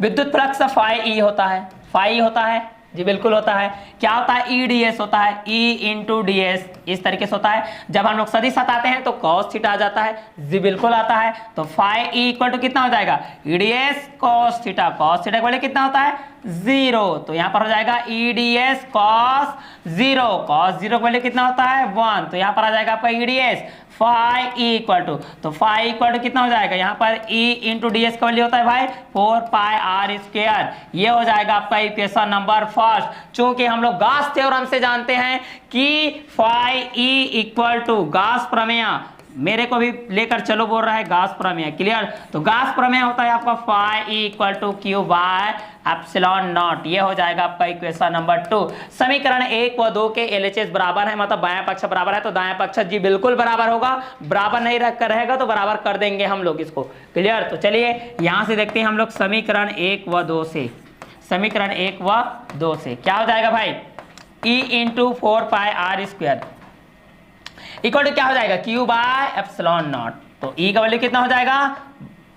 विद्युत फ्लक्स फाई ई होता है। फाई होता है जी, बिल्कुल होता है। क्या होता है? ई डी एस होता है, ई इंटू डी एस, इस तरीके से होता है। जब हम लोग सदिश हटाते हैं तो कॉस थीटा आ जाता है जी, बिल्कुल आता है। तो फाई ई इक्वल टू कितना हो जाएगा? ई डी एस कॉस थीटा का वैल्यू कितना होता है? 0। तो यहां पर हो जाएगा ई डी एस कॉस 0 का वैल्यू कितना होता है? 1। तो यहां पर आ जाएगा आपका E D S phi E equal to, तो फाई इक्वल टू कितना हो जाएगा? यहाँ पर ई इंटू डी एस का वैल्यू होता है भाई 4πr स्क्वायर। ये हो जाएगा आपका इक्वेशन नंबर फर्स्ट। चूंकि हम लोग गास थ्योरम से जानते हैं कि फाई ई इक्वल टू गास प्रमेय, मेरे को भी लेकर चलो बोल रहा है गास प्रमेय। क्लियर? तो गास प्रमेय होता है आपका phi E equal to Q by epsilon nought. ये हो जाएगा आपका इक्वेशन नंबर 2। समीकरण 1 व 2 के LHS बराबर है, मतलब बायां पक्ष बराबर है तो दायां पक्ष जी बिल्कुल बराबर होगा। बराबर नहीं रहेगा तो बराबर कर देंगे हम लोग इसको। क्लियर? तो चलिए यहां से देखते हैं हम लोग समीकरण 1 व 2 से। समीकरण 1 व 2 से क्या हो जाएगा भाई? E into 4πr square equal to क्या हो जाएगा? Q by epsilon nought. तो E का वैल्यू कितना हो जाएगा?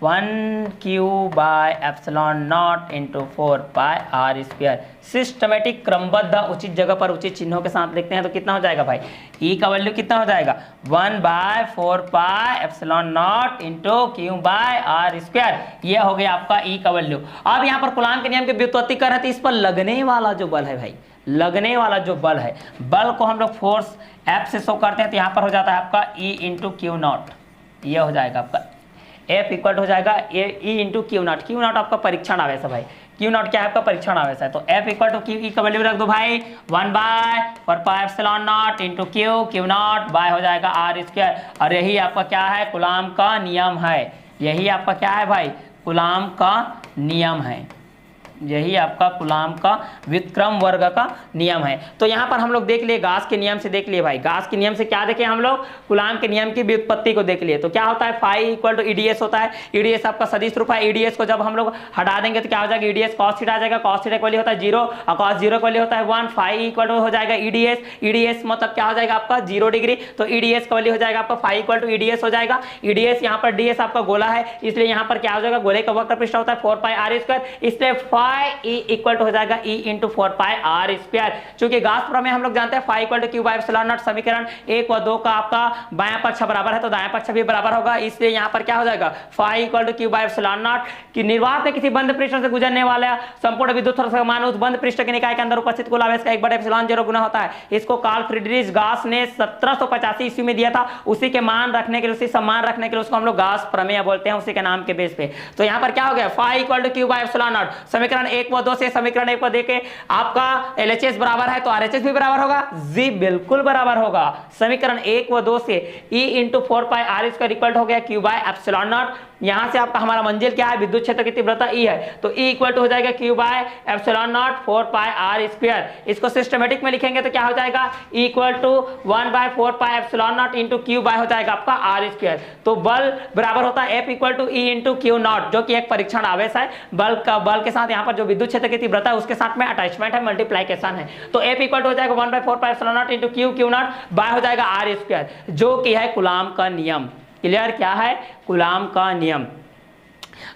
One Q by epsilon nought into 4πr square. Systematic क्रमबद्ध उचित जगह पर उचित चिन्हों के साथ लिखते हैं तो कितना हो जाएगा भाई? E का वैल्यू कितना हो जाएगा? 1/4π epsilon not into Q/r square. ये हो गया आपका E का वैल्यू। अब यहाँ पर कूलाम के नियम की व्युत्पत्ति कर रहे थे, इस पर लगने वाला जो बल है भाई, लगने वाला जो बल है, बल को हम लोग फोर्स F से शो करते हैं। तो यहाँ पर हो जाता है आपका E इंटू Q0। ये हो जाएगा आपका F इक्वल हो जाएगा E इंटू Q0। Q0 आपका परीक्षण आवेश है भाई। Q0 क्या है? आपका परीक्षण आवेश है। तो F इक्वल टू Q का वैल्यू रख दो भाई 1/4π epsilon not into Q0 bye हो जाएगा r स्क्वायर। और यही आपका क्या है? कूलाम का नियम है। यही आपका क्या है भाई? कूलाम का नियम है। यही आपका कूलाम का व्युत्क्रम वर्ग का नियम है। तो यहाँ पर हम लोग देख लिए गास के नियम से, देख लिए भाई गास के नियम से क्या देखे हम लोग, कूलाम के नियम की व्युत्पत्ति को देख लिए। तो क्या होता है, फाई इक्वल टू ईडीएस होता है, ईडीएस आपका सदिश रूप है, ईडीएस को जब हम लोग हटा देंगे तो क्या हो जाएगा, ईडीएस कॉस थीटा आ जाएगा, कॉस थीटा का वैल्यू होता है 0 और कॉस 0 का वैल्यू होता है 1, फाई इक्वल टू हो जाएगा ईडीएस, ईडीएस मतलब क्या हो जाएगा आपका 0 डिग्री, तो ईडीएस का वैल्यू हो जाएगा आपका फाई इक्वल टू ईडीएस हो जाएगा, ईडीएस यहाँ पर डीएस आपका गोला है इसलिए यहाँ पर क्या हो जाएगा, गोले का वक्र पृष्ठ होता है 4 पाई आर स्क्वायर, इसलिए फाई ई इक्वल टू हो जाएगा E into 4 pi R square. चूंकि गाउस प्रमेय हम लोग जानते हैं phi equal to Q by epsilon naught, समीकरण 1 व 2 का आपका बायां पक्ष बराबर है तो दायां पक्ष भी बराबर होगा, इसलिए यहाँ पर क्या हो जाएगा phi equal to Q by epsilon naught की निर्वात में किसी बंद पृष्ठ से गुजरने वाला संपूर्ण विद्युत का मान उस बंद पृष्ठ के निकाय के अंदर उपस्थित कुल आवेश का 1/एप्सिलॉन 0 गुना होता है। इसको कार्ल फ्रीडरिच गाउस ने 1785 ईस्वी में दिया था, उसी के मान रखने के लिए, उसी सम्मान रखने के लिए उसको हम लोग गाउस प्रमेय बोलते हैं, उसी के नाम के बेस पे। तो यहाँ पर क्या हो गया, phi equal to Q by epsilon naught, समीकरण 1 व 2 से समीकरण 1 को देके आपका एलएचएस बराबर है तो आरएचएस भी बराबर होगा, जी बिल्कुल बराबर होगा। समीकरण 1 व 2 से E into 4 pi R square equal हो गया क्यू बाय एप्सिलॉन नॉट। यहां से आपका हमारा मंजिल क्या है, विद्युत क्षेत्र की तीव्रता E है, तो E इक्वल टू हो जाएगा Q by epsilon naught 4 pi R square. इसको सिस्टमेटिक में लिखेंगे तो क्या हो जाएगा, E equal to 1/4 pi epsilon not into Q by हो जाएगा आपका आर स्क्वायर। तो बल बराबर होता है F equal to E into Q naught, जो कि एक परीक्षण आवेश है, बल के साथ यहाँ पर जो विद्युत क्षेत्र की तीव्रता है उसके साथ में अटैचमेंट है, मल्टीप्लीकेशन है। तो F इक्वल टू हो जाएगा 1/4 pi epsilon not into Q naught by हो जाएगा आर स्क्वायर, जो कि है कूलाम का नियम। क्लियर, क्या है, कूलाम का नियम।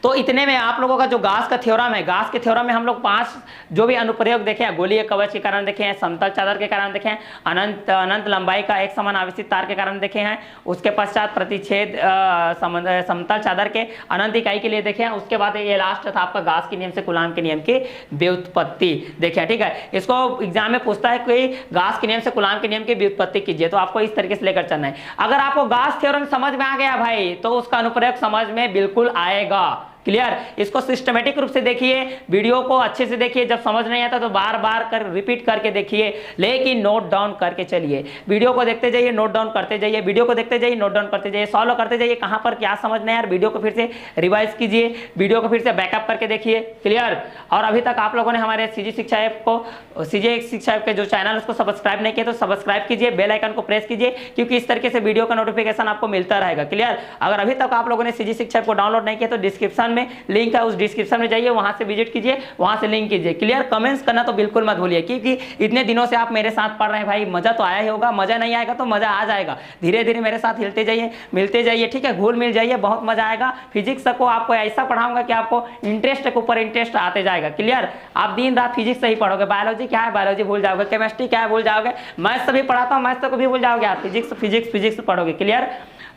तो इतने में आप लोगों का जो गास का थ्योरम है, गास के थ्योरम में हम लोग 5 जो भी अनुप्रयोग देखे हैं, गोलीय कवच के कारण देखे हैं, समतल चादर के कारण देखे हैं, अनंत लंबाई का एक समान आवेशित तार के कारण देखे हैं, उसके पश्चात प्रतिच्छेद समतल चादर के अनंत इकाई के लिए देखे हैं, उसके बाद ये लास्ट था आपका गास के नियम से कूलाम के नियम की व्युत्पत्ति देखे। ठीक है, इसको एग्जाम में पूछता है कि गास के नियम से कूलाम के नियम की व्युत्पत्ति कीजिए, तो आपको इस तरीके से लेकर चलना है। अगर आपको गास थ्योरम समझ में आ गया भाई तो उसका अनुप्रयोग समझ में बिल्कुल आएगा। क्लियर, इसको सिस्टमेटिक रूप से देखिए, वीडियो को अच्छे से देखिए, जब समझ नहीं आता तो बार बार कर रिपीट करके देखिए, लेकिन नोट डाउन करके चलिए। वीडियो को देखते जाइए, नोट डाउन करते जाइए, वीडियो को देखते जाइए, नोट डाउन करते जाइए, सॉल्व करते जाइए, कहां पर क्या समझना है यार, वीडियो को फिर से रिवाइज कीजिए, वीडियो को फिर से बैकअप करके देखिए। क्लियर, और अभी तक आप लोगों ने हमारे सीजी शिक्षा ऐप को, सीजी शिक्षा ऐप के जो चैनल उसको सब्सक्राइब नहीं किया तो सब्सक्राइब कीजिए, बेल आइकन को प्रेस कीजिए, क्योंकि इस तरीके से वीडियो का नोटिफिकेशन आपको मिलता रहेगा। क्लियर, अगर अभी तक आप लोगों ने सीजी शिक्षा ऐप को डाउनलोड नहीं किया तो डिस्क्रिप्शन में लिंक है, उस डिस्क्रिप्शन में जाइए, वहां से विजिट कीजिए, वहां से लिंक कीजिए। क्लियर, कमेंट्स करना तो बिल्कुल मत भूलिए, क्योंकि इतने दिनों से आप मेरे साथ पढ़ रहे हैं भाई, मजा तो आया ही होगा, मजा नहीं आएगा तो मजा आ जाएगा। धीरे धीरे मेरे साथ हिलते जाइए, मिलते जाइए, ठीक है, घुल मिल जाइए, बहुत मजा आएगा। फिजिक्स को आपको ऐसा पढ़ाऊंगा कि आपको इंटरेस्ट के ऊपर इंटरेस्ट आते जाएगा। क्लियर, आप दिन रात फिजिक्स से ही पढ़ोगे, बायोलॉजी क्या है बायोलॉजी भूल जाओगे, केमिस्ट्री क्या है भूल जाओगे, मैथ्स से भी पढ़ाता हूँ मैथ्स को भी भूल जाओगे आप, फिजिक्स पढ़ोगे। क्लियर,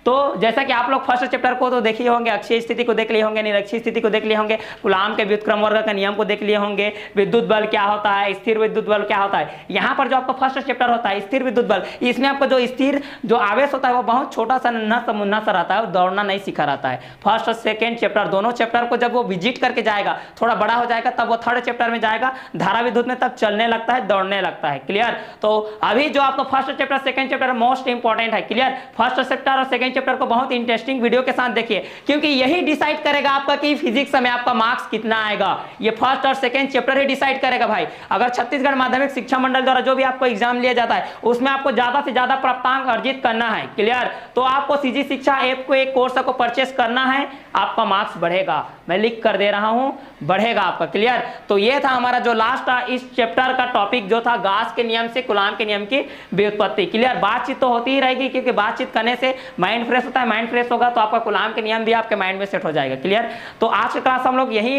तो जैसा कि आप लोग फर्स्ट चैप्टर को तो देख लिए होंगे, अक्षीय स्थिति को देख लिए होंगे, निरक्षीय स्थिति को देख लिए होंगे, कूलाम के व्युत्क्रम वर्ग का नियम को देख लिए होंगे, विद्युत बल क्या होता है, स्थिर विद्युत बल क्या होता है। यहाँ पर जो आपका फर्स्ट चैप्टर होता है स्थिर विद्युत बल, इसमें आपका जो स्थिर जो आवेश होता है वो बहुत छोटा सा नन्हा सा रहता है, दौड़ना नहीं सिखा रहता है। फर्स्ट और सेकेंड चैप्टर दोनों चैप्टर को जब वो विजिट करके जाएगा, थोड़ा बड़ा हो जाएगा, तब वो थर्ड चैप्टर में जाएगा, धारा विद्युत में तब चलने लगता है, दौड़ने लगता है। क्लियर, तो अभी जो आपका first chapter second chapter most important है। क्लियर, फर्स्ट चैप्टर और सेकेंड चैप्टर को बहुत इंटरेस्टिंग वीडियो के साथ देखिए, क्योंकि यही डिसाइड करेगा आपका कि फिजिक्स में आपका मार्क्स कितना आएगा। ये फर्स्ट और सेकंड चैप्टर ही डिसाइड करेगा भाई। अगर छत्तीसगढ़ माध्यमिक शिक्षा मंडल द्वारा जो भी आपको एग्जाम लिया जाता है उसमें आपको ज्यादा से ज्यादा प्राप्तांक अर्जित करना है। क्लियर, तो आपको सीजी शिक्षा ऐप को, एक कोर्स को परचेस करना है, आपका मार्क्स बढ़ेगा, मैं लिख कर दे रहा हूं, बढ़ेगा आपका। क्लियर, तो ये था हमारा जो लास्ट इस चैप्टर का टॉपिक जो था गास के नियम से कूलाम के नियम की व्युत्पत्ति। क्लियर, बातचीत तो होती ही रहेगी, क्योंकि बातचीत करने से माइंड फ्रेश होता है, माइंड फ्रेश होगा तो आपका कूलाम के नियम भी आपके माइंड में सेट हो जाएगा। क्लियर, तो आज की क्लास हम लोग यही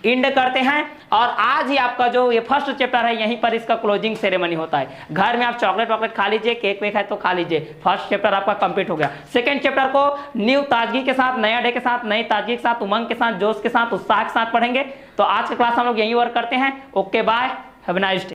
एंड करते हैं, और आज ही आपका जो ये फर्स्ट चैप्टर है यहीं पर इसका क्लोजिंग सेरेमनी होता है। घर में आप चॉकलेट वॉकलेट खा लीजिए, केक वेक है तो खा लीजिए, फर्स्ट चैप्टर आपका कंप्लीट हो गया। सेकंड चैप्टर को न्यू ताजगी के साथ, नया डे के साथ, नई ताजगी के साथ, उमंग के साथ, जोश के साथ, उत्साह के साथ पढ़ेंगे। तो आज की क्लास हम लोग यहीं वर्क करते हैं। Okay, bye, have a nice day.